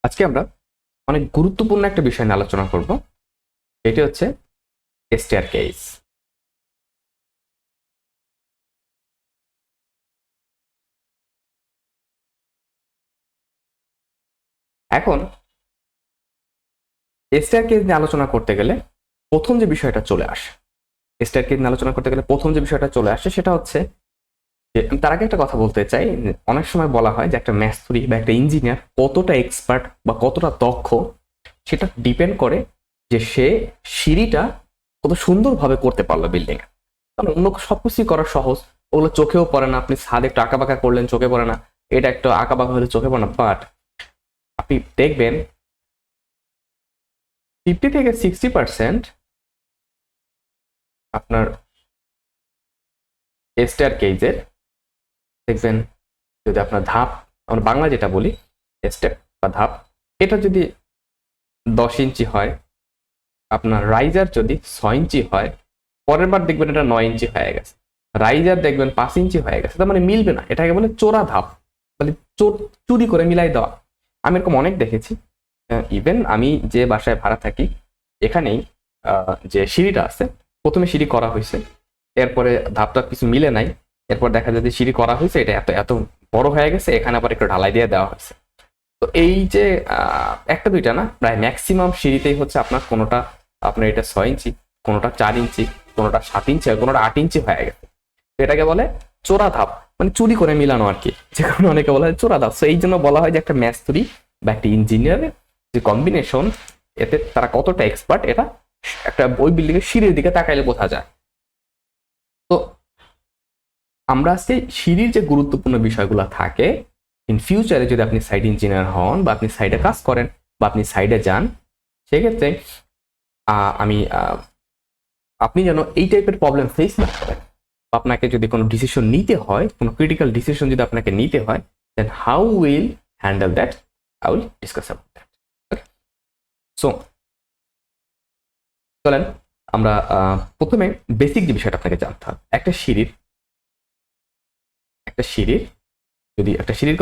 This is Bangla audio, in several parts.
আজকে আমরা অনেক গুরুত্বপূর্ণ একটা বিষয় নিয়ে আলোচনা করব। এটি হচ্ছে স্টেয়ারকেস। এখন স্টেয়ারকেস নিয়ে আলোচনা করতে গেলে প্রথম যে বিষয়টা চলে আসে স্টেয়ারকেস নিয়ে আলোচনা করতে গেলে প্রথম যে বিষয়টা চলে আসে সেটা হচ্ছে যে আমি তার আগে একটা কথা বলতে চাই। অনেক সময় বলা হয় যে একটা মিস্ত্রি বা একটা ইঞ্জিনিয়ার কতটা এক্সপার্ট বা কতটা দক্ষ সেটা ডিপেন্ড করে যে সে সিঁড়িটা কত সুন্দরভাবে করতে পারলো বিল্ডিং এ। কারণ অন্য সবকিছুই করা সহজ, ওগুলো চোখেও পড়ে না। আপনি ছাদে একটু আঁকা বাঁকা করলেন, চোখে পড়ে না। এটা একটু আঁকা বাঁকা হলে চোখে পড়ে না। বাট আপনি দেখবেন 50 থেকে 60% আপনার স্টেয়ার কেজের দেখবেন, যদি আপনার ধাপ, আমরা বাংলা যেটা বলি স্টেপ বা ধাপ, এটা যদি 10 ইঞ্চি হয়, আপনার রাইজার যদি 6 ইঞ্চি হয়, পরের বার দেখবেন এটা 9 ইঞ্চি হয়ে গেছে। রাইজার দেখবেন 5 ইঞ্চি হয়ে গেছে। তার মানে মিলবে না। এটাকে বলে চোরা ধাপ, মানে চুরি করে মিলাই দেওয়া। আমি এরকম অনেক দেখেছি। ইভেন আমি যে বাসায় ভাড়া থাকি এখানেই যে সিঁড়িটা আছে, প্রথমে সিঁড়ি করা হয়েছে, এরপরে ধাপটা কিছু মিলে নাই, এরপর দেখা যায় যে সিঁড়ি করা হয়েছে, এটা এত এত বড় হয়ে গেছে, এখানে আবার একটু ঢালাই দিয়ে দেওয়া হয়েছে। তো এই যে একটা দুইটা না, প্রায় ম্যাক্সিমাম সিঁড়িতেই হচ্ছে আপনার কোনোটা আপনার এটা 6 ইঞ্চি, কোনোটা 4 ইঞ্চি, কোনোটা 7 ইঞ্চি, কোনোটা 8 ইঞ্চি হয়ে গেছে। তো এটাকে বলে চোরা ধাপ, মানে চুরি করে মিলানো আর কি, যেখানে অনেকে বলা হয় চোরা ধাপ। তো এই জন্য বলা হয় যে একটা মিস্ত্রি বা একটা ইঞ্জিনিয়ারের যে কম্বিনেশন, এতে তারা কতটা এক্সপার্ট এটা একটা ওই বিল্ডিং এর সিঁড়ির দিকে তাকাইলে বোঝা যায়। তো আমরা আজকে সিঁড়ির যে গুরুত্বপূর্ণ বিষয়গুলো থাকে, ইন ফিউচারে যদি আপনি সাইড ইঞ্জিনিয়ার হন বা আপনি সাইডে কাজ করেন বা আপনি সাইডে যান, সেক্ষেত্রে আমি আপনি যেন এই টাইপের প্রবলেম ফেস না করেন। আপনাকে যদি কোনো ডিসিশন নিতে হয়, কোনো ক্রিটিক্যাল ডিসিশন যদি আপনাকে নিতে হয়, then how will handle that, I will discuss about that. Okay, so চলেন আমরা প্রথমে বেসিক যে বিষয়টা আপনাকে জানতে হবে। একটা সিঁড়ির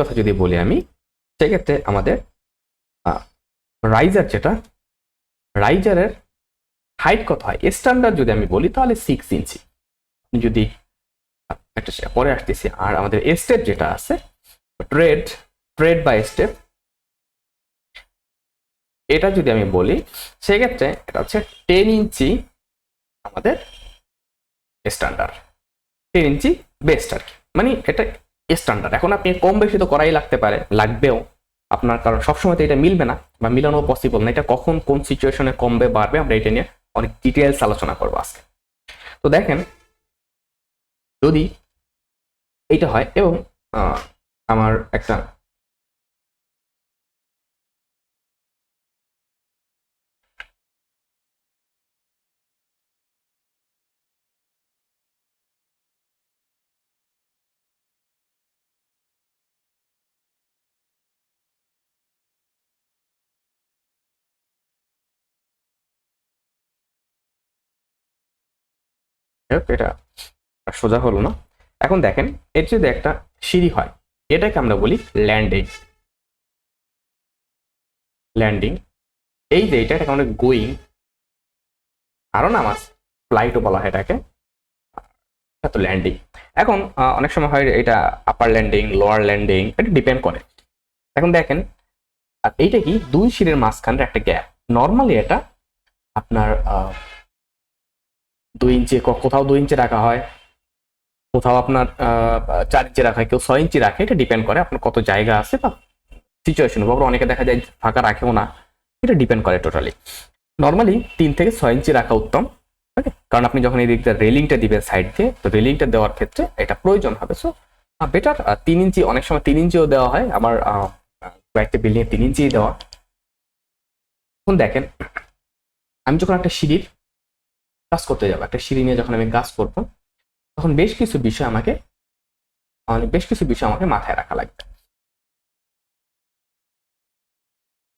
কথা যদি বলি আমি, সেক্ষেত্রে আমাদের রাইজার যেটা, রাইজারের হাইট কত হয় স্ট্যান্ডার্ড যদি আমি বলি তাহলে 6 ইঞ্চি। যদি একটা পরে আসতেছি। আর আমাদের স্টেপ যেটা আছে, ট্রেড ট্রেড বা স্টেপ, এটা যদি আমি বলি সেক্ষেত্রে এটা হচ্ছে 10 ইঞ্চি আমাদের স্ট্যান্ডার্ড, 10 ইঞ্চি বেস্ট আর কি। মানে এটা স্ট্যান্ডার্ড। এখন আপনি কম বেশি তো করাই লাগতে পারে, লাগবেও আপনার, কারণ সবসময় তো এটা মিলবে না বা মিলানো পসিবল না। এটা কখন কোন সিচুয়েশনে কমবে বাড়বে আমরা এটা নিয়ে অনেক ডিটেলস আলোচনা করবো আজকে। তো দেখেন, যদি এইটা হয় এবং আমার একটা এটা সোজা হলো না। এখন দেখেন, এর যদি একটা সিঁড়ি হয়, এটাকে আমরা বলি ল্যান্ডিং। ল্যান্ডিং এই যে এটাকে আমরা গোয়িং, আরো নাম আছে, ফ্লাইটও বলা হয় এটাকে, তো ল্যান্ডিং। এখন অনেক সময় হয় এটা আপার ল্যান্ডিং, লোয়ার ল্যান্ডিং, এটা ডিপেন্ড করে। এখন দেখেন, আর এইটা কি দুই সিঁড়ির মাঝখানে একটা গ্যাপ। নর্মালি এটা আপনার 2 ইঞ্চি, কোথাও 2 ইঞ্চি রাখা হয়, কোথাও আপনার 4 ইঞ্চি রাখা হয়, কেউ 6 ইঞ্চি রাখে। এটা ডিপেন্ড করে আপনার কত জায়গা আছে বা সিচুয়েশন। অনেকে দেখা যায় ফাঁকা রাখেও না, এটা ডিপেন্ড করে টোটালি। নর্মালি 3 থেকে 6 ইঞ্চি রাখা উত্তম। ওকে, কারণ আপনি যখন এই দিকটা রেলিংটা দিবেন সাইড দিয়ে, তো রেলিংটা দেওয়ার ক্ষেত্রে এটা প্রয়োজন হবে। সো বেটার 3 ইঞ্চি, অনেক সময় 3 ইঞ্চিও দেওয়া হয়। আমার কয়েকটা বিল্ডিং এ 3 ইঞ্চি দেওয়া। এখন দেখেন, আমি যখন একটা সিঁড়ির কাজ করতে যাবো, একটা সিঁড়ি নিয়ে যখন আমি কাজ করবো, তখন বেশ কিছু বিষয় আমাকে মাথায় রাখা লাগবে।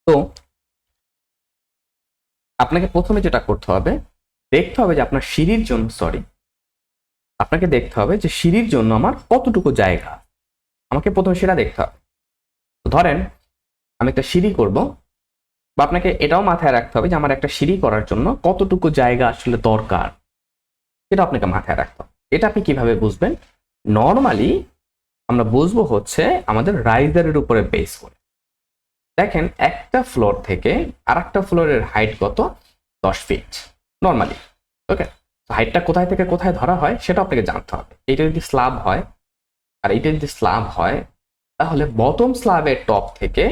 তো আপনাকে প্রথমে যেটা করতে হবে, দেখতে হবে যে আপনার সিঁড়ির জন্য, আপনাকে দেখতে হবে যে সিঁড়ির জন্য আমার কতটুকু জায়গা, আমাকে প্রথমে সেটা দেখতে হবে। ধরেন আমি একটা সিঁড়ি করব, বা আপনাকে এটাও মাথায় রাখতে হবে যে আমার একটা সিঁড়ি করার জন্য কতটুকু জায়গা আসলে দরকার, সেটা আপনাকে মাথায় রাখতে হবে। এটা আপনি কিভাবে বুঝবেন? নর্মালি আমরা বুঝবো হচ্ছে আমাদের রাইজারের উপরে বেস করে। দেখেন একটা ফ্লোর থেকে আর একটা ফ্লোরের হাইট কত? 10 ফিট নর্মালি। ওকে, হাইটটা কোথায় থেকে কোথায় ধরা হয় সেটা আপনাকে জানতে হবে। এটা যদি স্ল্যাব হয় আর এটা যদি স্ল্যাব হয়, তাহলে বটম স্ল্যাবের টপ থেকে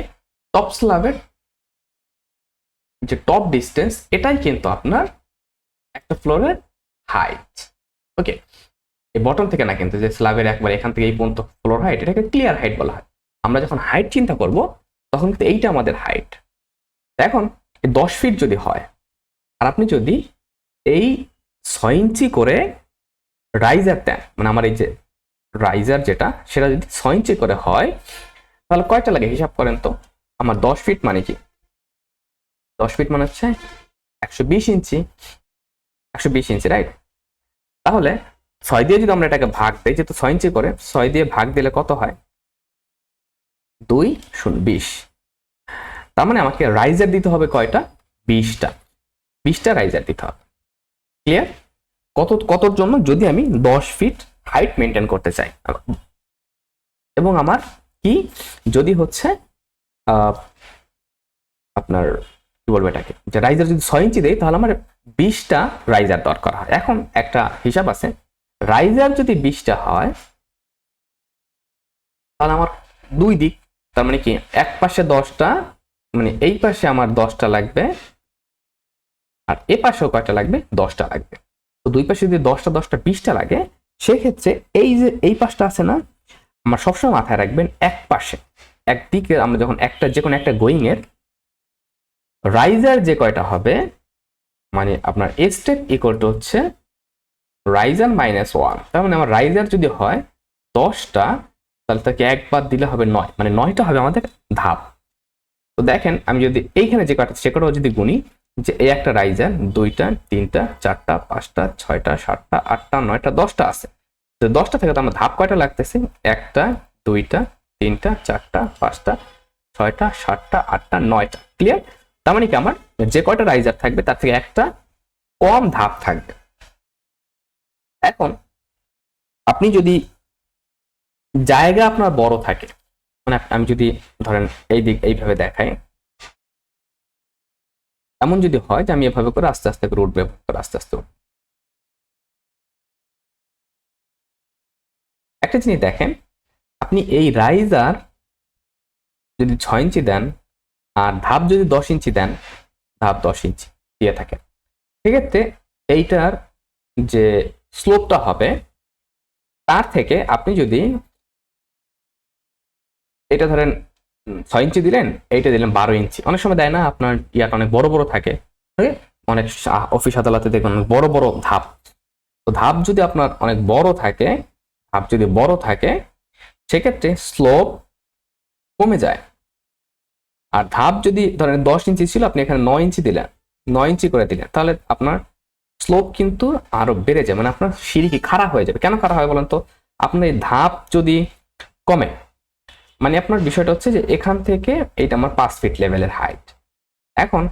টপ স্ল্যাবের যে টপ ডিস্টেন্স, এটাই কিন্তু আপনার একটা ফ্লোরের হাইট। ওকে, এই বটম থেকে না, কিন্তু যে স্ল্যাবের একবার এখান থেকে এই পর্যন্ত ফ্লোর হাইট, এটাকে ক্লিয়ার হাইট বলা হয়। আমরা যখন হাইট চিন্তা করব তখন কিন্তু এইটা আমাদের হাইট। এখন 10 ফিট যদি হয় আর আপনি যদি এই 6 ইঞ্চি করে রাইজার দেন, মানে আমার এই যে রাইজার যেটা, সেটা যদি 6 ইঞ্চি করে হয়, তাহলে কয়টা লাগে হিসাব করেন তো। আমার 10 ফিট মানে কি? 10 ফিট মানে হচ্ছে 120 ইঞ্চি। 120 ইঞ্চি, রাইট? তাহলে 6 দিয়ে যদি আমরা এটাকে ভাগ দিই, যেহেতু 6 ইঞ্চি করে, 6 দিয়ে ভাগ দিলে কত হয়? 2 × 20। তার মানে আমাকে রাইজার দিতে হবে কয়টা? 20টা। 20টা রাইজার দিতে হবে। ক্লিয়ার? কতর জন্য? যদি আমি 10 ফিট হাইট মেনটেন করতে চাই, এবং আমার কি, যদি হচ্ছে আপনার কি বলবো এটাকে, যে রাইজার যদি 6 ইঞ্চি দেয়, তাহলে আমার 20টা রাইজার দরকার হয়। এখন একটা হিসাব আছে, রাইজার যদি 20টা হয়, তাহলে আমার দুই দিক, তার মানে কি, এক পাশে 10টা, মানে এই পাশে আমার 10টা লাগবে, আর এ পাশেও কয়টা লাগবে? 10টা লাগবে। তো দুই পাশে যদি 10টা 10টা 20টা লাগে, সেক্ষেত্রে এই যে এই পাশটা আছে না, আমার সবসময় মাথায় রাখবেন এক পাশে, একদিকে আমরা যখন একটা যে কোনো একটা গোয়িং এর রাইজার যে কয়টা হবে, মানে আপনার স্টেপ ইকুয়াল টু হচ্ছে রাইজার -1। তার মানে আমার রাইজার যদি হয় 10টা, তাহলে তাকে একবার দিলে হবে 9, মানে 9টা হবে আমাদের ধাপ। তো দেখেন আমি যদি এইখানে যে কয়টা সে কটাও যদি গুনি, যে এই একটা রাইজার 2টা 3টা 4টা 5টা 6টা 7টা 8টা 9টা 10টা আছে, তো 10টা থেকে তো আমার ধাপ কয়টা লাগতেছে? 1টা 2টা 3টা 4টা 5টা 6টা 7টা 8টা 9টা। ক্লিয়ার? তার মানে কি, আমার যে কয়টা রাইজার থাকবে তার থেকে একটা কম ধাপ থাকবে। এখন আপনি যদি জায়গা আপনার বড় থাকে, মানে আমি যদি ধরেন এই দিক এইভাবে দেখাই, এমন যদি হয় যে আমি এভাবে করে আস্তে আস্তে করে উঠবে, আস্তে আস্তে একটা জিনিস দেখেন, আপনি এই রাইজার যদি 6 ইঞ্চি দেন আর ধাপ যদি 10 ইঞ্চি দেন, ধাপ 10 ইঞ্চি দিয়ে থাকেন, সেক্ষেত্রে এইটার যে স্লোপটা হবে, তার থেকে আপনি যদি এটা ধরেন 6 ইঞ্চি দিলেন, এইটা দিলেন 12 ইঞ্চি, অনেক সময় দেয় না আপনার ইয়াটা অনেক বড় বড় থাকে, অনেক অফিস আদালতে দেখবেন বড় বড় ধাপ। তো ধাপ যদি আপনার অনেক বড় থাকে, ধাপ যদি বড় থাকে, সেক্ষেত্রে স্লোপ কমে যায়। আর ধাপ যদি ধরেন 10 ইঞ্চি ছিল, আপনি এখানে 9 ইঞ্চি দিলেন, 9 ইঞ্চি করে দিলেন, তাহলে আপনার স্লোপ কিন্তু আরো বেড়ে যায়, মানে আপনার সিঁড়ি কি খাড়া হয়ে যাবে। কেন খাড়া হয় বলেন তো? আপনার এই ধাপ যদি কমে, মানে আপনার বিষয়টা হচ্ছে যে এখান থেকে এইটা আমার 5 ফিট লেভেলের হাইট, এখন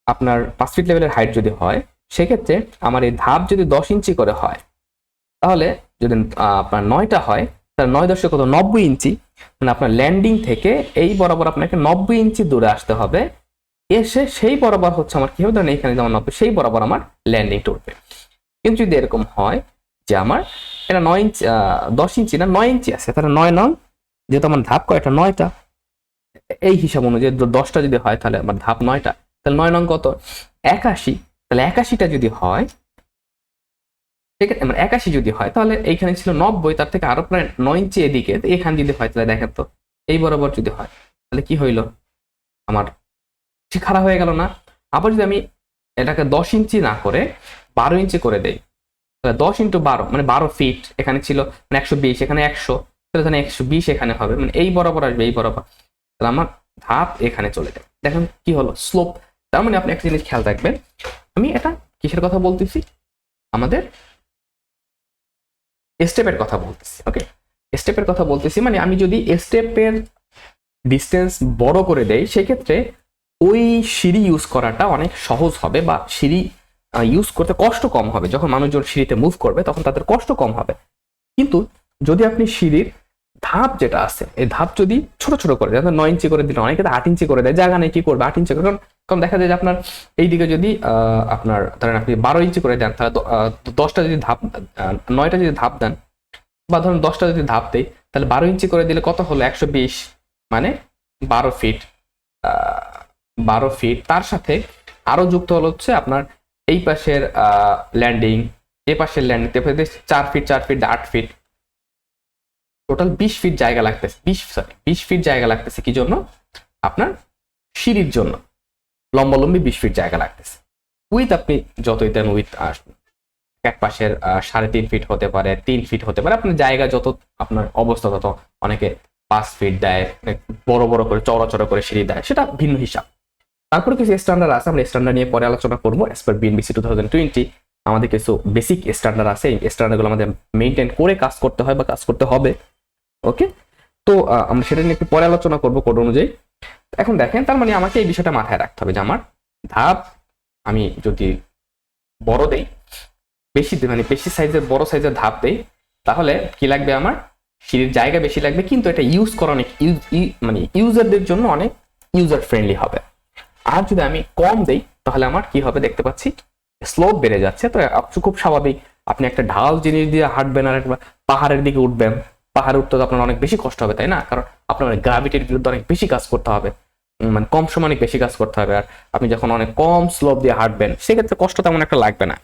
আপনার 5 ফিট লেভেলের হাইট যদি হয়, সেক্ষেত্রে আমার এই ধাপ যদি 10 ইঞ্চি করে হয়, তাহলে যদি আপনার 9টা হয়, তাহলে 9 10 কত? 90 ইঞ্চি, মানে আপনার ল্যান্ডিং থেকে এই বরাবর আপনাকে 90 ইঞ্চি দূরে আসতে হবে, এসে সেই বরাবর হচ্ছে আমার কি হবে, ধরেন এইখানে যেমন 90, সেই বরাবর আমার ল্যান্ডিংটা উঠবে। কিন্তু যদি এরকম হয় যে আমার এটা 9 ইঞ্চি 10 ইঞ্চি না 9 ইঞ্চি আছে, তাহলে 9 নং, যেহেতু আমার ধাপ কয়টা? 9টা, এই হিসাব অনুযায়ী 10টা যদি হয়, তাহলে আমার ধাপ 9টা, তাহলে 9 নং কত? 81। তাহলে 81টা যদি হয়, ঠিক আছে, মানে 81 যদি হয়, তাহলে এইখানে ছিল 90, তার থেকে আরো প্রায় 9 ইঞ্চি এদিকে, এখানে যদি হয়, তাহলে দেখেন তো এই বরাবর যদি হয়, তাহলে কি হইলো, আমার ঠিক খারাপ হয়ে গেল না? আবার যদি আমি এটাকে 10 ইঞ্চি না করে 12 ইঞ্চি করে দেই, তাহলে 10 × 12 মানে 12 ফিট এখানে ছিল, মানে 120, এখানে 100, তাহলে 120 এখানে হবে, মানে এই বরাবর আসবে, এই বরাবর, তাহলে আমার ধাপ এখানে চলে যাবে। দেখেন কি হলো, স্লোপ। তার মানে আপনি একটা জিনিস খেয়াল রাখবেন, আমি এটা কিসের কথা বলতেছি? আমাদের স্টেপের কথা বলতেছি। ওকে, স্টেপের কথা বলতেছি, মানে আমি যদি স্টেপের ডিস্টেন্স বড় করে দেই, সেক্ষেত্রে ওই সিঁড়ি ইউজ করাটা অনেক সহজ হবে, বা সিঁড়ি ইউজ করতে কষ্ট কম হবে। যখন মানুষজন সিঁড়িতে মুভ করবে তখন তাদের কষ্ট কম হবে। কিন্তু যদি আপনি সিঁড়ির ধাপ যেটা আছে, এই ধাপ যদি ছোট ছোট করে দেয়, 9 ইঞ্চি করে দিলে, অনেকে 8 ইঞ্চি করে দেয়, জায়গা নেই কি করবে 8 ইঞ্চি করে, কারণ দেখা যায় যে আপনার এইদিকে যদি আপনার ধরেন আপনি 12 ইঞ্চি করে দেন, তাহলে 10টা যদি ধাপ 9টা যদি ধাপ দেন, বা ধরুন 10টা যদি ধাপ দেয়, তাহলে 12 ইঞ্চি করে দিলে কত হলো 120, মানে 12 ফিট। 12 ফিট, তার সাথে আরো যুক্ত হলো হচ্ছে আপনার এই পাশের ল্যান্ডিং, এ পাশের landing, 4 feet 4 feet 8 feet, total 20 feet জায়গা লাগতেছে। 20 ফিট জায়গা লাগতেছে কি জন্য? আপনার সিঁড়ির জন্য লম্বালম্বি 20 ফিট জায়গা লাগতেছে। উইথ আপনি যতই দেন, উইথ এক পাশের 3.5 ফিট হতে পারে, 3 ফিট হতে পারে, আপনার জায়গা যত, আপনার অবস্থা তত। অনেকে 5 ফিট দেয়, বড় বড় করে চওড়া চওড়া করে সিঁড়ি দেয়, সেটা ভিন্ন হিসাব। তারপরে কিছু স্ট্যান্ডার্ড আছে, আমরা স্ট্যান্ডার্ড নিয়ে পরে আলোচনা করবো। অ্যাজ পার বিএনবিসি 2020 আমাদের কিছু বেসিক স্ট্যান্ডার্ড আছে, এই স্ট্যান্ডার্ডগুলো আমাদের মেনটেন করে কাজ করতে হয় বা কাজ করতে হবে। ওকে, তো আমরা সেটা নিয়ে একটু পরে আলোচনা করবো কোড অনুযায়ী। এখন দেখেন, তার মানে আমাকে এই বিষয়টা মাথায় রাখতে হবে যে আমার ধাপ আমি যদি বড় দেই, মানে বেশি সাইজের বড় সাইজের ধাপ দেই, তাহলে কি লাগবে? আমার সিঁড়ির জায়গা বেশি লাগবে, কিন্তু এটা ইউজ করা অনেক মানে ইউজারদের জন্য অনেক ইউজার ফ্রেন্ডলি হবে। আর যদি আমি কম দেই, তাহলে আমার কি হবে? দেখতে পাচ্ছি স্লোপ বেড়ে যাচ্ছে। তো খুব স্বাভাবিক, আপনি একটা ঢাল জিনিস দিয়ে হাঁটবেন আর একটা পাহাড়ের দিকে উঠবেন, পাহাড়ে উঠতে তো আপনার অনেক বেশি কষ্ট হবে, তাই না? কারণ আপনার গ্রাভিটির বিরুদ্ধে অনেক বেশি কাজ করতে হবে, মানে কম সময় অনেক বেশি কাজ করতে হবে। আর আপনি যখন অনেক কম স্লোপ দিয়ে হাঁটবেন, সেক্ষেত্রে কষ্ট তেমন একটা লাগবে না।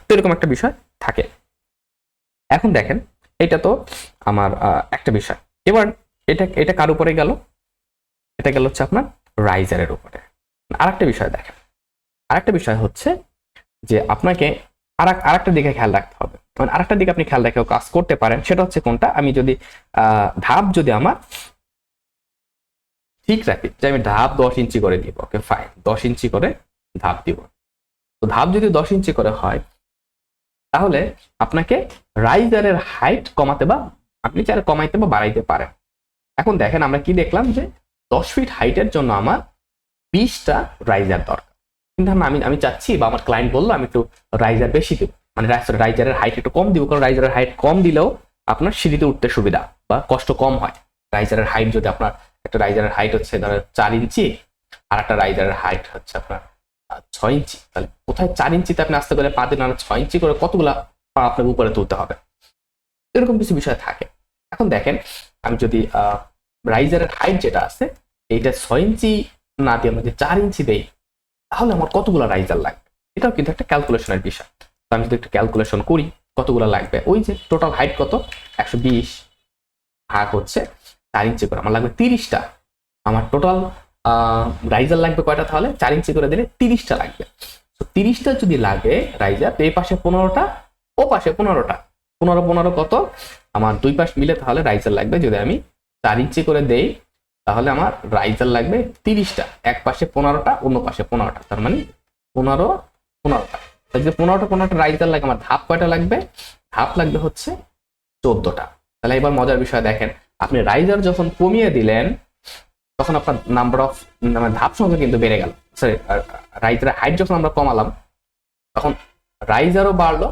তো এরকম একটা বিষয় থাকে। এখন দেখেন, এটা তো আমার একটা বিষয়। এবার এটা কার উপরে গেল? এটা গেল হচ্ছে আপনার রাইজারের উপরে। আরেকটা বিষয় দেখেন, আরেকটা বিষয় হচ্ছে যে আপনাকে আরেকটা দিকে খেয়াল রাখতে হবে। মানে আরেকটা দিকে আপনি খেয়াল রেখেও কাজ করতে পারেন। সেটা হচ্ছে কোনটা? আমি যদি ধাপ যদি আমার ঠিক রাখি, যে আমি ধাপ 10 ইঞ্চি করে দিব, ওকে ফাইন, 10 ইঞ্চি করে ধাপ দিব। তো ধাপ যদি 10 ইঞ্চি করে হয়, তাহলে আপনাকে রাইজারের হাইট কমাতে, বা আপনি চাইলে কমাইতে বা বাড়াইতে পারেন। এখন দেখেন, আমরা কি দেখলাম যে 10 ফিট হাইটের জন্য আমার 20টা রাইজার দরকার। কিন্তু আমি চাচ্ছি, বা আমার ক্লায়েন্ট বললো আমি একটু রাইজার বেশি দিব, মানে রাইজারের হাইট একটু কম দিব, কারণ রাইজারের হাইট কম দিলেও আপনার সিঁড়িতে উঠতে সুবিধা বা কষ্ট কম হয়। রাইজারের হাইট যদি আপনার, একটা রাইজারের হাইট হচ্ছে ধরেন 4 ইঞ্চি, আর একটা রাইজারের হাইট হচ্ছে আপনার 6 ইঞ্চি, তাহলে কোথায় 4 ইঞ্চিতে আপনি আসতে গেলে পা দিন, 6 ইঞ্চি করে কতগুলা পা আপনার উপরে তুলতে হবে, এরকম কিছু বিষয় থাকে। এখন দেখেন, আমি যদি রাইজারের হাইট যেটা আছে, এইটা 6 ইঞ্চি না দিয়ে আমি যদি 4 ইঞ্চি দেই, তাহলে আমার কতগুলো রাইজার লাগবে? এটাও কিন্তু একটা ক্যালকুলেশনের বিষয়। তো আমি যদি একটু ক্যালকুলেশন করি কতগুলো লাগবে, ওই যে টোটাল হাইট কত, 120 ভাগ হচ্ছে 4 ইঞ্চি করে, আমার লাগবে 30টা। আমার টোটাল রাইজার লাগবে কয়টা? তাহলে 4 ইঞ্চি করে দিলে 30টা লাগবে। তো 30টা যদি লাগে রাইজার, তো এই পাশে 15টা, ও পাশে 15টা, 15 কত? আমার দুই পাশ মিলে তাহলে রাইজার লাগবে, যদি আমি 4 ইঞ্চি করে দেই, তাহলে আমার রাইজার লাগবে 30টা। এক পাশে 15টা, অন্য পাশে 15টা, তার মানে 15টা। যদি 15টা রাইজার লাগে, আমার ধাপ কয়টা লাগবে? ধাপ লাগবে হচ্ছে 14টা। তাহলে এবার মজার বিষয় দেখেন, আপনি রাইজার যখন কমিয়ে দিলেন, তখন আপনার নাম্বার অফ, মানে ধাপ সংখ্যা কিন্তু বেড়ে গেল। সরি, রাইজারের হাইট যখন আমরা কমালাম, তখন রাইজারও বাড়লো,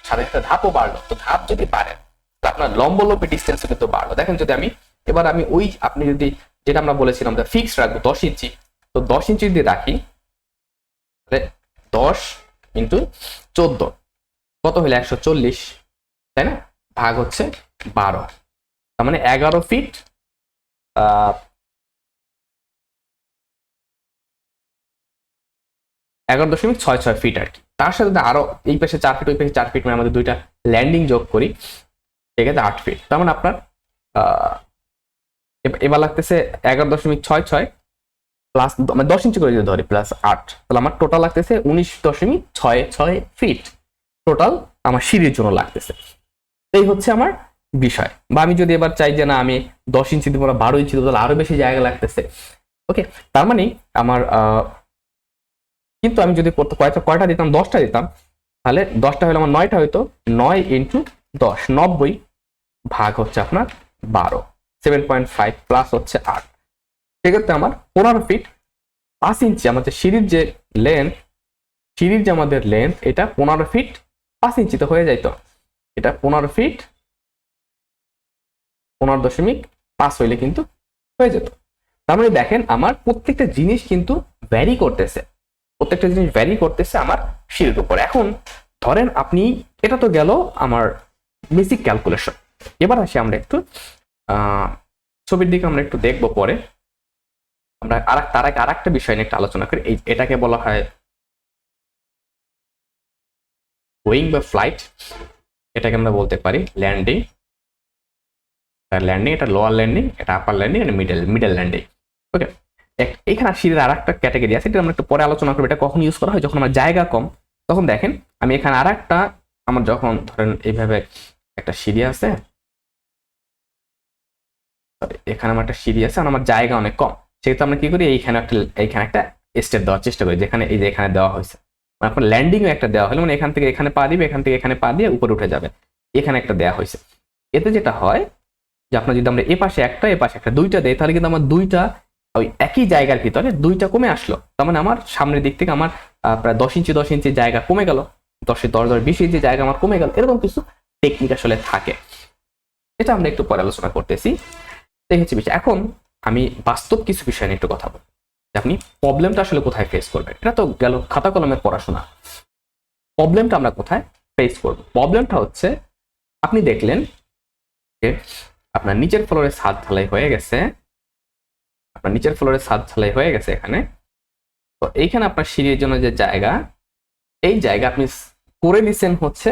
সাথে একটা ধাপও বাড়লো। তো ধাপ যদি বাড়ে, তো আপনার লম্বলম্বী ডিস্টেন্সও কিন্তু বাড়লো। দেখেন, যদি আমি এবার ওই আপনি যদি যেটা আমরা বলেছিলাম যে ফিক্স রাখবো 10 ইঞ্চি, তো 10 ইঞ্চি যদি রাখি, তাহলে 10 ইন্টু 14 কত হলে 140, তাই না? ভাগ হচ্ছে 12, তার মানে 11 ফিট 11.66 ফিট আর কি। তার সাথে আরো এই পাশে 4 ফিট, ওই পাশে 4 ফিট, মানে আমাদের দুইটা ল্যান্ডিং যোগ করি, সেক্ষেত্রে 8 ফিট। তার মানে আপনার এবার লাগতেছে 11.66 প্লাস, মানে 10 ইঞ্চি করে যদি ধরি, প্লাস 8, তাহলে আমার টোটাল লাগতেছে 19.66 ফিট টোটাল আমার সিঁড়ির জন্য লাগতেছে। এই হচ্ছে আমার বিষয়। বা আমি যদি এবার চাই যে না, আমি 10 ইঞ্চি দিব, 12 ইঞ্চি দিব, তাহলে আরো বেশি জায়গা লাগতেছে। ওকে, তার মানে আমার কিন্তু আমি যদি কয়টা দিতাম, 10টা দিতাম, তাহলে 10টা হলে আমার 9টা হইতো। 9 ইন্টু 10, 90 ভাগ হচ্ছে আপনার 12, 7.5 প্লাস হচ্ছে 8, সেক্ষেত্রে আমার 15 ফিট 5 ইঞ্চি আমাদের সিঁড়ির যে আমাদের লেন্থ এটা 15 ফিট 5 ইঞ্চিতে হয়ে যাইতো। এটা 15 ফিট 15.5 হইলে কিন্তু হয়ে যেত। তার মানে দেখেন আমার প্রত্যেকটা জিনিস কিন্তু ভ্যারি করতেছে আমার সিঁড়ির উপর। এখন ধরেন আপনি, এটা তো গেল আমার বেসিক ক্যালকুলেশন। এবার আসি আমরা একটু ছবির দিকে আমরা একটু দেখবো পরে। আমরা তার আগে আর একটা বিষয় নিয়ে একটু আলোচনা করি। এটাকে বলা হয় গোয়িং বা ফ্লাইট, এটাকে আমরা বলতে পারি ল্যান্ডিং। এটা লোয়ার ল্যান্ডিং, এটা আপার ল্যান্ডিং, এটা মিডল ল্যান্ডিং। ওকে, এখানে সিঁড়ির আর একটা ক্যাটাগরি আছে, এটা আমরা একটু পরে আলোচনা করবো। এটা কখন ইউজ করা হয়? যখন আমার জায়গা কম। তখন দেখেন আমি এখানে আর একটা, আমার যখন ধরেন এইভাবে একটা সিঁড়ি আছে, এখানে আমার একটা সিঁড়ি আছে আর আমার জায়গা অনেক কম, সেক্ষেত্রে আমরা কি করি, এইখানে একটা স্টেপ দেওয়ার চেষ্টা করি, যেখানে এই যে এখানে দেওয়া হয়েছে। মানে আপনার ল্যান্ডিংও একটা দেওয়া হলো, মানে এখান থেকে এখানে পা দিবে, এখান থেকে এখানে পা দিয়ে উপরে উঠে যাবে, এখানে একটা দেওয়া হয়েছে। এতে যেটা হয় যে আপনার যদি আমরা এ পাশে একটা দুইটা দেয়, তাহলে কিন্তু আমার দুইটা ওই একই জায়গার ভিতরে দুইটা কমে আসলো। তার মানে আমার সামনের দিক থেকে আমার প্রায় 10 ইঞ্চি জায়গা কমে গেল, 20 ইঞ্চি জায়গা আমার কমে গেল। এরকম কিছু টেকনিক আসলে থাকে, এটা আমরা একটু পরে আলোচনা করতেছি। এই হচ্ছে বিষয়। এখন আমি বাস্তব কিছু বিষয় নিয়ে একটু কথা বলবো, যে আপনি প্রবলেমটা আসলে কোথায় ফেস করবেন। এটা তো গেল খাতা কলমের পড়াশোনা। প্রবলেমটা আমরা কোথায় ফেস করব? প্রবলেমটা হচ্ছে, আপনি দেখলেন যে আপনার নিচের ফ্লোরে ছাদ ঢালাই হয়ে গেছে, এখানে। তো এইখানে আপনার সিঁড়ির জন্য যে জায়গা, এই জায়গা আপনি করে নিছেন হচ্ছে,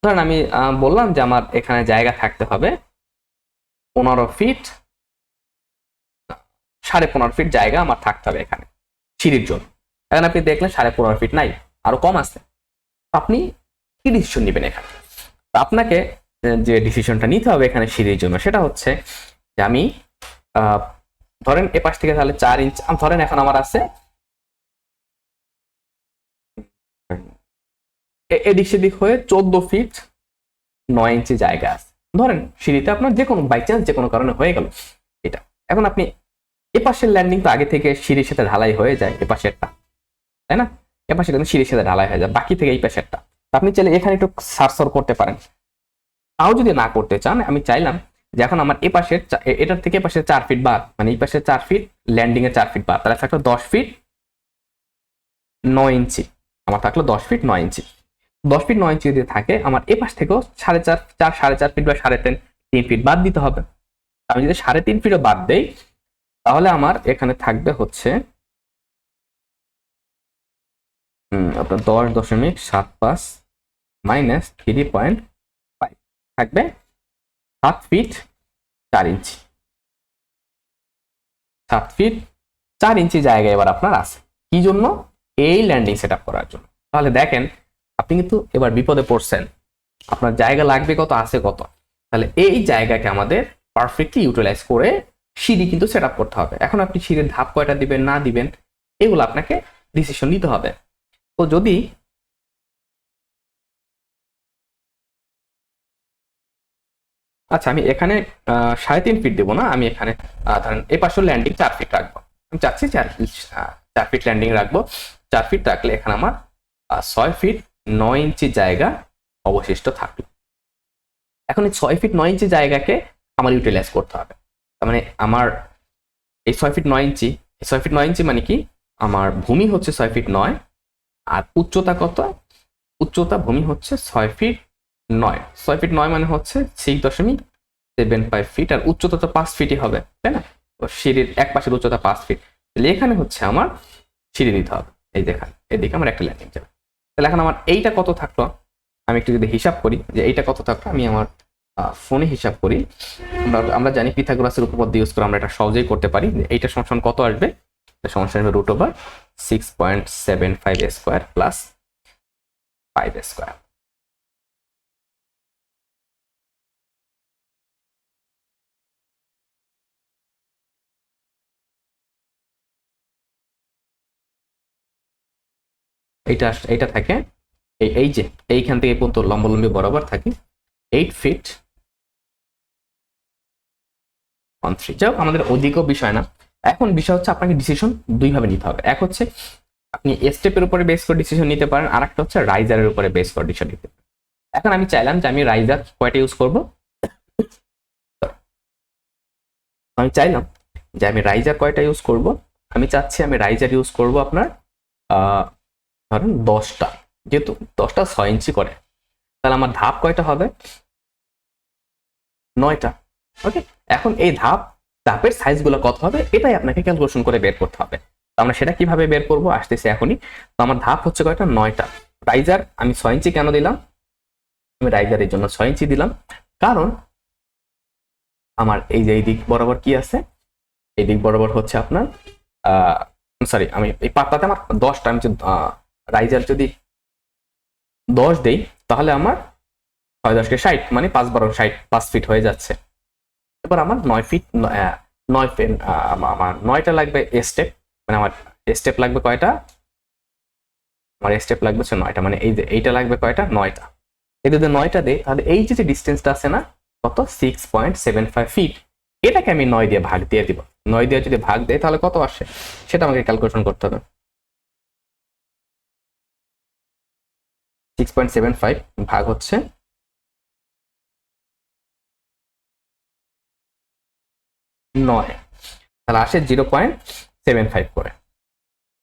ধরেন আমি বললাম যে আমার এখানে জায়গা থাকতে হবে 15 ফিট, 15.5 ফিট জায়গা আমার থাকতে হবে এখানে সিঁড়ির জন্য। এখন আপনি দেখলেন 15.5 ফিট নাই, আরো কম আছে। আপনি কি ডিসিশন নেবেন এখানে? আপনাকে যে ডিসিশনটা নিতে হবে এখানে সিঁড়ির জন্য, সেটা হচ্ছে যে আমি ধরেন এ পাশ থেকে তাহলে 4 ইঞ্চ, ধরেন এখন আমার আছে এদিক সেদিক হয়ে 14 ফিট 9 ইঞ্চি জায়গা আছে। ধরেন সিঁড়িতে আপনার যে কোনো বাই চান্স যে কোনো কারণে হয়ে গেল এটা। এখন আপনি এ পাশের ল্যান্ডিং তো আগে থেকে সিঁড়ির সাথে ঢালাই হয়ে যায়, এ পাশেরটা, তাই না? এ পাশে কিন্তু সিঁড়ির সাথে ঢালাই হয়ে যায়, বাকি থেকে এই পাশেরটা। আপনি চাইলে এখানে একটু সারসর করতে পারেন। তাও যদি না করতে চান, আমি চাইলাম যে এখন আমার এ পাশের এটার থেকে পাশে 4 ফিট বাদ, মানে এই পাশে 4 ফিট, ল্যান্ডিং এ 4 ফিট বাদ, তাহলে থাকলো 10 ফিট 9 ইঞ্চি। আমার থাকলো 10 ফিট 9 ইঞ্চি। 10 ফিট 9 ইঞ্চি যদি থাকে, আমার এ পাশ থেকেও 4.5 ফিট বা 3.5 ফিট বাদ দিতে হবে। আমি যদি 3.5 ফিটও বাদ দেই, তাহলে আমার এখানে থাকবে হচ্ছে আপনার 10.75 মাইনাস 3.5 থাকবে 7 ফিট 4 ইঞ্চি। 7 ফিট 4 ইঞ্চি জায়গা এবার আপনার আছে, কি জন্য? এই ল্যান্ডিং সেট আপ করার জন্য। তাহলে দেখেন আপনি কিন্তু এবার বিপদে পড়ছেন, আপনার জায়গা লাগবে কত, আছে কত। তাহলে এই জায়গাকে আমাদের পারফেক্টলি ইউটিলাইজ করে সিঁড়ি কিন্তু সেট আপ করতে হবে। এখন আপনি সিঁড়ির ধাপ কয়টা দিবেন না দিবেন, এগুলো আপনাকে ডিসিশন নিতে হবে। তো যদি আচ্ছা, আমি এখানে 3.5 ফিট দেবো না, আমি এখানে ধরেন এ পাশের ল্যান্ডিং 4 ফিট রাখবো। আমি চাচ্ছি 4 ফিট ল্যান্ডিং রাখবো। 4 ফিট রাখলে এখানে আমার 6 ফিট 9 ইঞ্চি জায়গা অবশিষ্ট থাকলো। এখন এই 6 ফিট 9 ইঞ্চি জায়গাকে আমার ইউটিলাইজ করতে হবে। তার মানে আমার এই 6 ফিট 9 ইঞ্চি, 6 ফিট 9 ইঞ্চি মানে কি, আমার ভূমি হচ্ছে 6 ফিট 9, আর উচ্চতা কত? উচ্চতা ভূমি হচ্ছে 6 ফিট 9। 6 ফিট 9 মানে হচ্ছে 6.75 ফিট, আর উচ্চতা তো 5 ফিটই হবে, তাই না? সিঁড়ির এক পাশের উচ্চতা 5 ফিট। তাহলে এখানে হচ্ছে আমার সিঁড়ি দিতে হবে, এই দেখেন এদিকে আমার একটা ল্যান্ডিং যাবে। তাহলে এখন আমার এইটা কত থাকলো, আমি একটু যদি হিসাব করি যে এইটা কত থাকলো, আমি আমার ফোনে হিসাব করি। আমরা জানি পিথাগোরাসের উপপাদ্য ইউজ করে আমরা এটা সহজেই করতে পারি। এইটা সমান কত আসবে? সমস্যা আসবে √6.75 স্কোয়ার প্লাস 5 স্কোয়ার। এইটা থাকে এই যে এইখান থেকে পর্যন্ত লম্বলম্বী বরাবর থাকে 8 ফিট 13। যাই হোক, আমাদের অধিক বিষয় না, এখন বিষয় হচ্ছে আপনাকে ডিসিশন দুইভাবে নিতে হবে। এক হচ্ছে আপনি স্টেপের উপরে বেস করে ডিসিশন নিতে পারেন, আর একটা হচ্ছে রাইজারের উপরে বেস করে ডিসিশন নিতে পারেন। এখন আমি চাইলাম যে আমি রাইজার কয়টা ইউজ করব, আমি চাইলাম যে আমি রাইজার কয়টা ইউজ করব। আমি চাচ্ছি আমি রাইজার ইউজ করব আপনার ধরেন 10টা, যেহেতু 10টা 6 ইঞ্চি করে, তাহলে আমার ধাপ কয়টা হবে, 9টা। ওকে, এখন এই ধাপের সাইজগুলো কত হবে এটাই আপনাকে ক্যালকুলেশন করে বের করতে হবে। তো আমরা সেটা কিভাবে বের করব আসতেছি এখনই। তো আমার ধাপ হচ্ছে কয়টা, 9টা। রাইজার আমি 6 ইঞ্চি কেন দিলাম, আমি রাইজারের জন্য 6 ইঞ্চি দিলাম কারণ আমার এই যে এই দিক বরাবর কি আছে, এই দিক বরাবর হচ্ছে আপনার সরি, আমি এই পাতাতে আমার 10টা, আমি রাইজার যদি 10 দেই তাহলে আমার 6 10 কে 60, মানে 5 12 60, 5 ফিট হয়ে যাচ্ছে। এবার আমার 9 ফিট 9 ফিট আমার 9টা লাগবে স্টেপ, মানে আমার স্টেপ লাগবে কয়টা, আমার স্টেপ লাগবে 9টা, মানে এই যে এইটা লাগবে কয়টা, 9টা। এই যদি 9টা দেই তাহলে এই যে ডিস্টেন্সটা আছে না কত, 6.75 ফিট, এটাকে আমি 9 দিয়ে ভাগ দিয়ে দিব। 9 দিয়ে যদি ভাগ দেয় তাহলে কত আসে সেটা আমাকে ক্যালকুলেশন করতে হবে। 6.75 ভাগ হচ্ছে 9, তাহলে আসে 0.75 করে,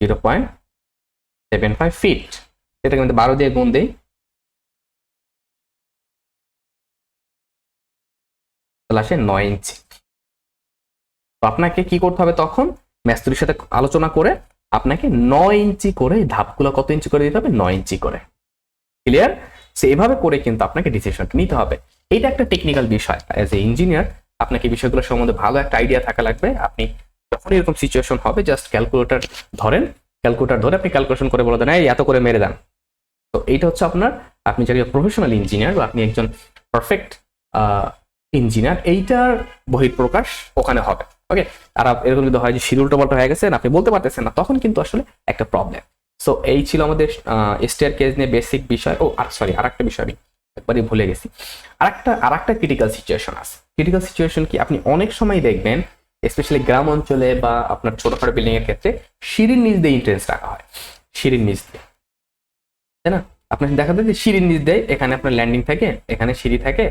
0.75 ফিট। এটাকে আমি 12 দিয়ে গুণ দেই তাহলে আসে 9 ইঞ্চি। তো আপনাকে কি করতে হবে তখন, মিস্ত্রির সাথে আলোচনা করে আপনাকে 9 ইঞ্চি করে ধাপগুলো কত ইঞ্চি করে দিতে হবে, 9 ইঞ্চি করে। ক্লিয়ার? সো এভাবে করে কিন্তু আপনাকে ডিসিশন নিতে হবে। এটা একটা টেকনিক্যাল বিষয়, অ্যাজ এ ইঞ্জিনিয়ার আপনাকে বিষয়গুলো সম্বন্ধে ভালো একটা আইডিয়া থাকা লাগবে। আপনি যখন এরকম সিচুয়েশন হবে জাস্ট ক্যালকুলেটর ধরেন, ক্যালকুলেটর ধরে আপনি ক্যালকুলেশন করে বলে দেন এই এত করে মেরে দেন। তো এইটা হচ্ছে আপনার, আপনি যারা প্রফেশনাল ইঞ্জিনিয়ার বা আপনি একজন পারফেক্ট ইঞ্জিনিয়ার, এইটার বহিঃপ্রকাশ ওখানে হবে। ওকে, আর এরকম যদি হয় যে শিডিউল টোপালটা হয়ে গেছে আপনি বলতে পারতেছেন না, তখন কিন্তু আসলে একটা প্রবলেম। সো এই ছিল আমাদের স্টেয়ার কেজ নিয়ে বেসিক বিষয়। ও আর সরি, আর একটা বিষয় আমি একবারই ভুলে গেছি। আর একটা ক্রিটিক্যাল সিচুয়েশন আছে। ক্রিটিক্যাল সিচুয়েশন কি, আপনি অনেক সময় দেখবেন স্পেশালি গ্রাম অঞ্চলে বা আপনার ছোটখাটো বিল্ডিং এর ক্ষেত্রে সিঁড়ির নিচ দিয়ে এন্ট্রেন্স রাখা হয়, সিঁড়ির নিচ দিয়ে, তাই না? আপনার দেখা যায় যে সিঁড়ির নিচ দিয়ে এখানে আপনার ল্যান্ডিং থাকে, এখানে সিঁড়ি থাকে,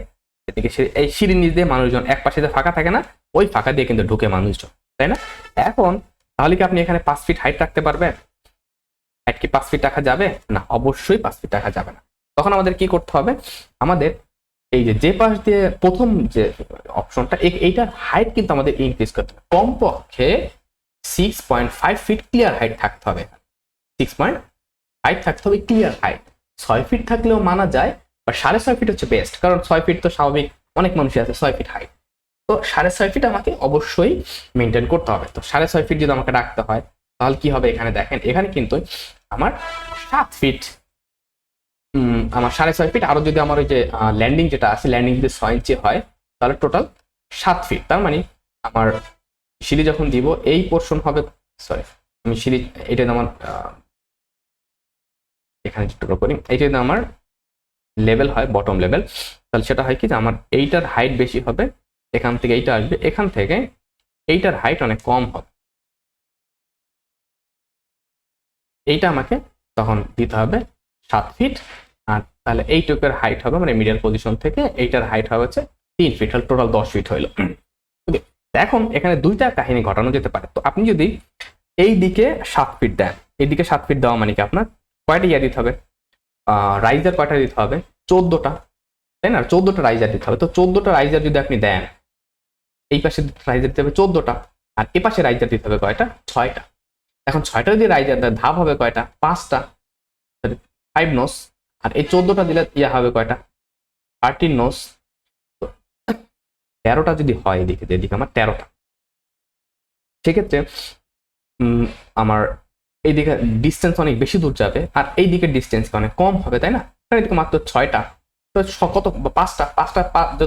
এদিকে এই সিঁড়ির নিচ দিয়ে মানুষজন, এক পাশে যে ফাঁকা থাকে না ওই ফাঁকা দিয়ে কিন্তু ঢুকে মানুষজন, তাই না? এখন তাহলে কি আপনি এখানে 5 ফিট হাইট রাখতে পারবেন? হাইট কি 5 ফিট রাখা যাবে না? অবশ্যই 5 ফিট রাখা যাবে না। তখন আমাদের কি করতে হবে, আমাদের এই যে পাশ দিয়ে প্রথম যে অপশনটা, এইটার হাইট কিন্তু আমাদের ইনক্রিজ করতে হবে। কমপক্ষে 6.5 ফিট ক্লিয়ার হাইট থাকতে হবে। 6.5 থাকতে হবে ক্লিয়ার হাইট। 6 ফিট থাকলেও মানা যায়, বা 6.5 ফিট হচ্ছে বেস্ট, কারণ 6 ফিট তো স্বাভাবিক, অনেক মানুষই আছে 6 ফিট হাইট। তো 6.5 ফিট আমাকে অবশ্যই মেনটেন করতে হবে। তো 6.5 ফিট যদি আমাকে রাখতে হয় তাহলে কি হবে, এখানে দেখেন এখানে কিন্তু আমার 7 ফিট, আমার 6.5 ফিট, আরো যদি আমার ওই যে ল্যান্ডিং যেটা আছে, ল্যান্ডিং যদি 6 ইঞ্চি হয় তাহলে টোটাল 7 ফিট। তার মানে আমার সিঁড়ি যখন দিব এই পোর্শন হবে, সরি আমি সিঁড়ি, এটা আমার এখানে যেটা করি, এইটা যদি আমার লেভেল হয় বটম লেভেল, তাহলে সেটা হয় কি যে আমার এইটার হাইট বেশি হবে, এখান থেকে এইটা আসবে, এখান থেকে এইটার হাইট অনেক কম হবে। এইটা আমাকে তখন দিতে হবে 7 ফিট, আর তাহলে এইটুকের হাইট হবে, মানে মিডিয়াল পজিশন থেকে এইটার হাইট হবে হচ্ছে 3 ফিট, তাহলে টোটাল 10 ফিট হইল। ওকে, এখন এখানে দুইটা কাহিনী ঘটানো যেতে পারে। তো আপনি যদি এই দিকে 7 ফিট দেন, এইদিকে 7 ফিট দেওয়া মানে কি আপনার কয়টা ইয়া দিতে হবে, রাইজার কয়টা দিতে হবে, 14টা, তাই না? 14টা রাইজার দিতে হবে। তো 14টা রাইজার যদি আপনি দেন, এই পাশে রাইজার দিতে হবে 14টা, আর এ পাশে রাইজার দিতে হবে কয়টা, 6টা। এখন 6টা যদি রাইজার দেয় ধাপ হবে কয়টা, 5টা, 5 নোস, আর এই 14টা দিলে ইয়া হবে কয়টা, 13 নোস। 13টা যদি হয় এদিকে, যেদিকে আমার 13টা, সেক্ষেত্রে আমার এইদিকে ডিস্টেন্স অনেক বেশি দূর যাবে, আর এই দিকের ডিস্টেন্স অনেক কম হবে, তাই না? কারণ এদিকে মাত্র 6টা, তো কত, 5টা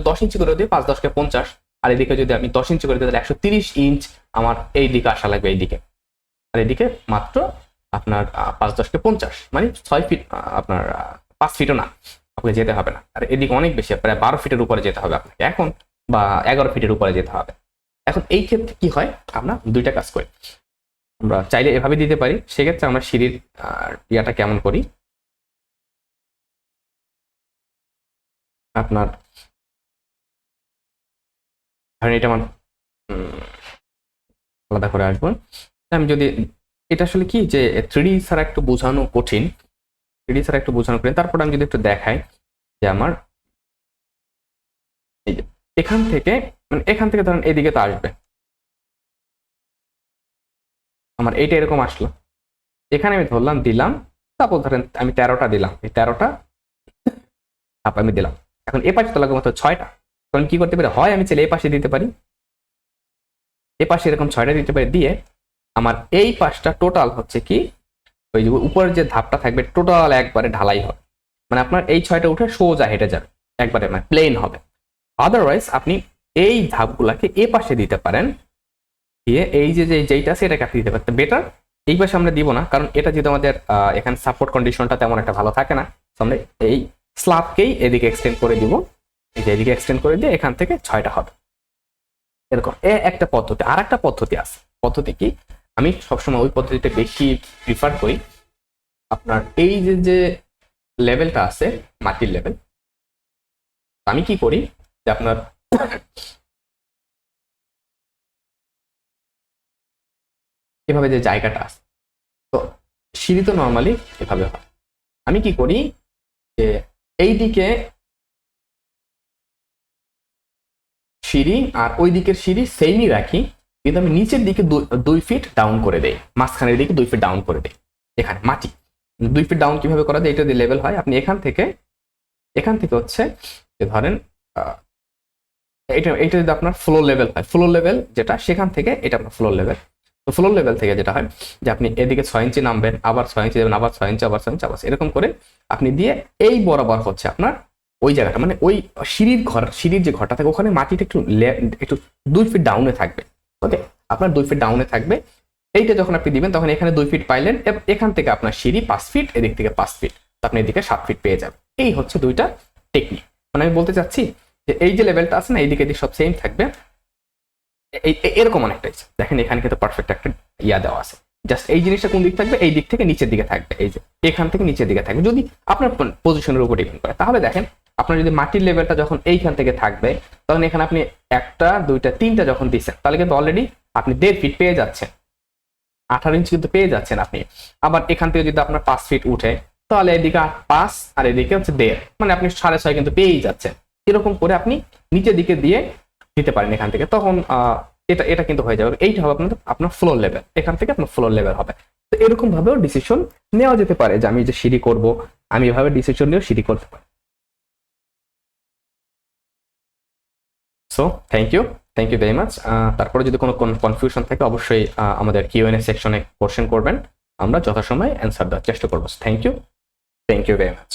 10 ইঞ্চি করে দিই, 5 10 কে 50, আর এদিকে যদি আমি 10 ইঞ্চি করে দিই তাহলে 130 ইঞ্চ আমার এই দিকে আসা লাগবে, এইদিকে। আর এদিকে মাত্র আপনার 5 10 কে 50, মানে 6 ফিট, আপনার 5 ফিটও না আপনাকে যেতে হবে না। আর এদিকে অনেক বেশি, প্রায় 12 ফিটের উপরে যেতে হবে আপনাকে এখন, বা 11 ফিটের উপরে যেতে হবে। এখন এই ক্ষেত্রে কি হয়, আমরা দুইটা কাজ করি। আমরা চাইলে এভাবে দিতে পারি, সেক্ষেত্রে আমরা সিঁড়ির ইয়াটা কেমন করি, আপনার ধরেন এটা আমার আলাদা করে আসবো। আমি যদি এটা আসলে কি যে 3D ছাড়া একটু বোঝানো কঠিন, 3D ছাড়া একটু বোঝানো কঠিন। তারপর আমি যদি একটু দেখাই যে আমার এই যে এখান থেকে, মানে এখান থেকে ধরেন এদিকে তো আসবে, আমার এইটা এরকম আসলো, এখানে আমি ধরলাম দিলাম, তারপর ধরেন আমি 13টা দিলাম, এই 13টা আমি দিলাম। এখন এ পাশে তো লাগবে মাত্র 6টা, তখন কি করতে পারি, হয় আমি চাইলে এই পাশে দিতে পারি, এ পাশে এরকম 6টা দিতে পারি, দিয়ে আমার এই পাশটা টোটাল হচ্ছে কি ওই যে উপরের যে ধাপটা থাকবে টোটাল একবারে ঢালাই হবে, মানে আপনার এই 6টা উঠে সোজা হেঁটে যাবে, একবারে মানে প্লেন হবে। আদারওয়াইজ আপনি এই ধাপগুলাকে এ পাশে দিতে পারেন, দিয়ে এই যে যেইটা আছে এটাকে আপনি দিতে পারেন। বেটার এই পাশে আমরা দিব না, কারণ এটা যেহেতু আমাদের এখানে সাপোর্ট কন্ডিশনটা তেমন একটা ভালো থাকে না, আমরা এই স্ল্যাবকেই এদিকে এক্সটেন্ড করে দিব, এই যে এদিকে এক্সটেন্ড করে দিয়ে এখান থেকে 6টা হবে এরকম। একটা পদ্ধতি। আর একটা পদ্ধতি আছে, পদ্ধতি কি, আমি সবসময় ওই পদ্ধতিটা বেশি প্রিফার করি। আপনার এই যে লেভেলটা আছে মাটির লেভেল, আমি কি করি যে আপনার এভাবে যে জায়গাটা আছে, তো সিঁড়ি তো নর্মালি এভাবে হয়, আমি কি করি যে এই দিকে সিঁড়ি আর ওই দিকের সিঁড়ি সেমই রাখি, কিন্তু আমি নিচের দিকে 2 ফিট ডাউন করে দেই, মাঝখানের দিকে 2 ফিট ডাউন করে দেই। এখানে মাটি 2 ফিট ডাউন কিভাবে করা যায়, এটা দিয়ে লেভেল হয়, আপনি এখান থেকে হচ্ছে ধরেন এটা যদি আপনার ফ্লোর লেভেল হয়, ফ্লোর লেভেল যেটা সেখান থেকে এটা আপনার ফ্লোর লেভেল। তো ফ্লোর লেভেল থেকে যেটা হয় যে আপনি এদিকে 6 ইঞ্চি নামবেন, আবার 6 ইঞ্চি দেবেন, আবার 6 ইঞ্চি, আবার 6 ইঞ্চি, আবার এরকম করে আপনি দিয়ে এই বরাবর হচ্ছে আপনার ওই জায়গাটা, মানে ওই সিঁড়ির যে ঘরটা থাকে ওখানে মাটিটা একটু 2 ফিট ডাউনে থাকবে। ওকে, আপনার 2 ফিট ডাউনে থাকবে। এইটা যখন আপনি দিবেন তখন এখানে 2 ফিট পাইলেন, এখান থেকে আপনার সিঁড়ি 5 ফিট, এদিক থেকে 5 ফিট, আপনি এদিকে 7 ফিট পেয়ে যাবেন। এই হচ্ছে দুইটা টেকনিক। মানে আমি বলতে চাচ্ছি যে এই যে লেভেলটা আছে না, এইদিকে সব সেম থাকবে, এরকম অনেকটাই। দেখেন এখানে কিন্তু পারফেক্ট একটা ইয়া দেওয়া আছে, জাস্ট এই জিনিসটা কোন দিক থাকবে, এই দিক থেকে নিচের দিকে থাকবে, এই যে এখান থেকে নিচের দিকে থাকবে, যদি আপনার পজিশনের উপর ডিপেন্ড করে। তাহলে দেখেন আপনার যদি মাটির লেভেলটা যখন এইখান থেকে থাকবে, তখন এখানে আপনি 1টা 2টা 3টা যখন দিচ্ছেন, তাহলে কিন্তু অলরেডি আপনি 1.5 ফিট পেয়ে যাচ্ছেন, 18 ইঞ্চি কিন্তু পেয়ে যাচ্ছেন আপনি। আবার এখান থেকে যদি আপনার 5 ফিট উঠে, তাহলে এদিকে 5 আর এদিকে হচ্ছে 1.5, মানে আপনি 6.5 কিন্তু পেয়েই যাচ্ছেন। এরকম করে আপনি নিচের দিকে দিয়ে দিতে পারেন এখান থেকে, তখন এটা কিন্তু হয়ে যাবে। এইটা হবে আপনার ফ্লোর লেভেল, এখান থেকে আপনার ফ্লোর লেভেল হবে। তো এরকম ভাবেও ডিসিশন নেওয়া যেতে পারে যে আমি যে সিঁড়ি করব, আমি এভাবে ডিসিশন নিয়েও সিঁড়ি করতে পারি। So thank you very much. তারপরে যদি কোনো কনফিউশন থাকে অবশ্যই আমাদের কিউএনএ সেকশনে কোশ্চেন করবেন, আমরা যথাসময়ে অ্যান্সার দেওয়ার চেষ্টা করবো। Thank you very much.